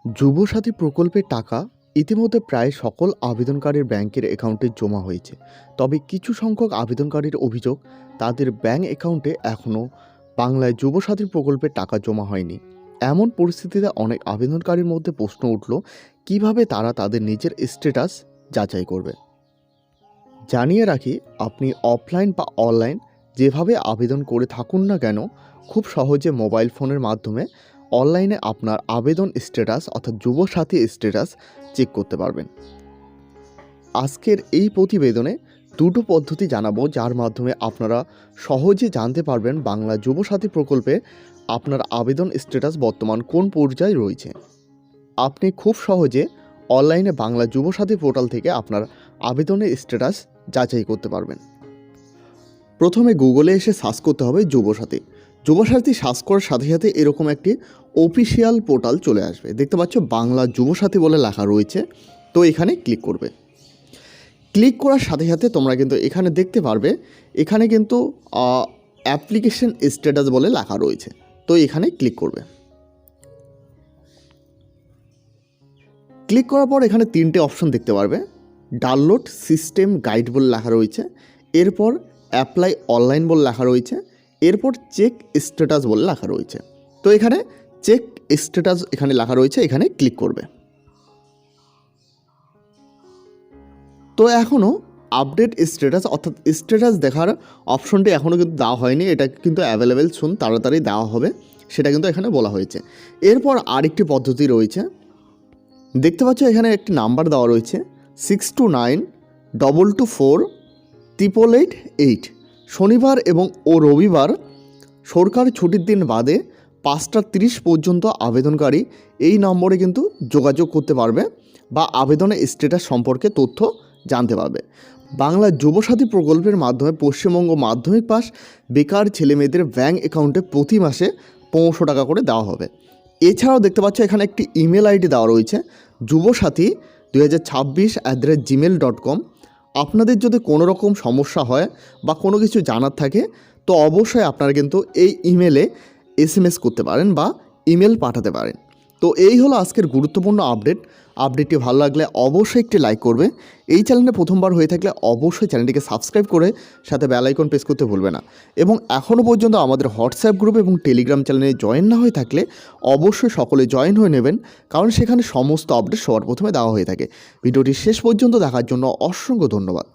যুবসাথী প্রকল্পের টাকা ইতিমধ্যে প্রায় সকল আবেদনকারীর ব্যাংকের অ্যাকাউন্টে জমা হয়েছে। তবে কিছু সংখ্যক আবেদনকারীর অভিযোগ তাদের ব্যাংক অ্যাকাউন্টে এখনও বাংলায় যুবসাথী প্রকল্পের টাকা জমা হয়নি। এমন পরিস্থিতিতে অনেক আবেদনকারীর মধ্যে প্রশ্ন উঠল, কিভাবে তারা তাদের নিজের স্ট্যাটাস যাচাই করবে। জানিয়ে রাখি, আপনি অফলাইন বা অনলাইন যেভাবে আবেদন করে থাকুন না কেন, খুব সহজে মোবাইল ফোনের মাধ্যমে অনলাইনে আপনার আবেদন স্ট্যাটাস অর্থাৎ যুবসাথী স্ট্যাটাস চেক করতে পারবেন। আজকের এই প্রতিবেদনে দুটো পদ্ধতি জানাবো, যার মাধ্যমে আপনারা সহজে জানতে পারবেন বাংলা যুবসাথী প্রকল্পে আপনার আবেদন স্ট্যাটাস বর্তমান কোন পর্যায়ে রয়েছে। আপনি খুব সহজে অনলাইনে বাংলা যুবসাথী পোর্টাল থেকে আপনার আবেদনের স্ট্যাটাস যাচাই করতে পারবেন। প্রথমে গুগলে এসে সার্চ করতে হবে যুবসাথী। যুবসাথী সার্চ করার সাথে সাথে এরকম একটি অফিসিয়াল পোর্টাল চলে আসবে। দেখতে পাচ্ছ বাংলা যুবসাথী বলে লেখা রয়েছে। তো এখানে ক্লিক করবে। ক্লিক করার সাথে সাথে তোমরা কিন্তু এখানে দেখতে পারবে, এখানে কিন্তু অ্যাপ্লিকেশন স্ট্যাটাস বলে লেখা রয়েছে। তো এখানে ক্লিক করবে। ক্লিক করার পর এখানে তিনটে অপশন দেখতে পারবে। ডাউনলোড সিস্টেম গাইড বলে লেখা রয়েছে, এরপর অ্যাপ্লাই অনলাইন বলে লেখা রয়েছে, এরপর চেক স্ট্যাটাস বলে লেখা রয়েছে। তো এখানে চেক স্ট্যাটাস এখানে লেখা রয়েছে, এখানে ক্লিক করবে। তো এখনও আপডেট স্ট্যাটাস অর্থাৎ স্ট্যাটাস দেখার অপশনটি এখনও কিন্তু দেওয়া হয়নি, এটা কিন্তু অ্যাভেলেবেল শুন তাড়াতাড়ি দেওয়া হবে, সেটা কিন্তু এখানে বলা হয়েছে। এরপর আরেকটি পদ্ধতি রয়েছে, দেখতে পাচ্ছ এখানে একটি নাম্বার দেওয়া রয়েছে 6292248888। শনিবার এবং রবিবার সরকারি ছুটির দিন বাদে 5টা 30 পর্যন্ত আবেদনকারী এই নম্বরে কিন্তু যোগাযোগ করতে পারবে বা আবেদনের স্ট্যাটাস সম্পর্কে তথ্য জানতে পারবে। বাংলা যুবসাথী প্রকল্পের মাধ্যমে পশ্চিমবঙ্গ মাধ্যমিক পাস বেকার ছেলেমেয়েদের ব্যাংক অ্যাকাউন্টে প্রতি মাসে 500 টাকা করে দেওয়া হবে। এছাড়াও দেখতে পাচ্ছ এখানে একটি ইমেল আইডি দেওয়া রয়েছে যুবসাথী2026@gmail.com। আপনাদের যদি কোনো রকম সমস্যা হয় বা কোনো কিছু জানার থাকে, তো অবশ্যই আপনারা কিন্তু এই ইমেলে SMS করতে পারেন বা ইমেল পাঠাতে পারেন। তো এই হলো আজকের গুরুত্বপূর্ণ আপডেটটি ভালো লাগলে অবশ্যই একটি লাইক করবে। এই চ্যানেলে প্রথমবার হয়ে থাকলে অবশ্যই চ্যানেলটিকে সাবস্ক্রাইব করে সাথে বেল আইকন প্রেস করতে ভুলবে না। এবং এখনও পর্যন্ত আমাদের হোয়াটসঅ্যাপ গ্রুপ এবং টেলিগ্রাম চ্যানেলে জয়েন না হয়ে থাকলে অবশ্যই সকলে জয়েন হয়ে নেবেন, কারণ সেখানে সমস্ত আপডেট সবার প্রথমে দেওয়া হয়ে থাকে। ভিডিওটি শেষ পর্যন্ত দেখার জন্য অসংখ্য ধন্যবাদ।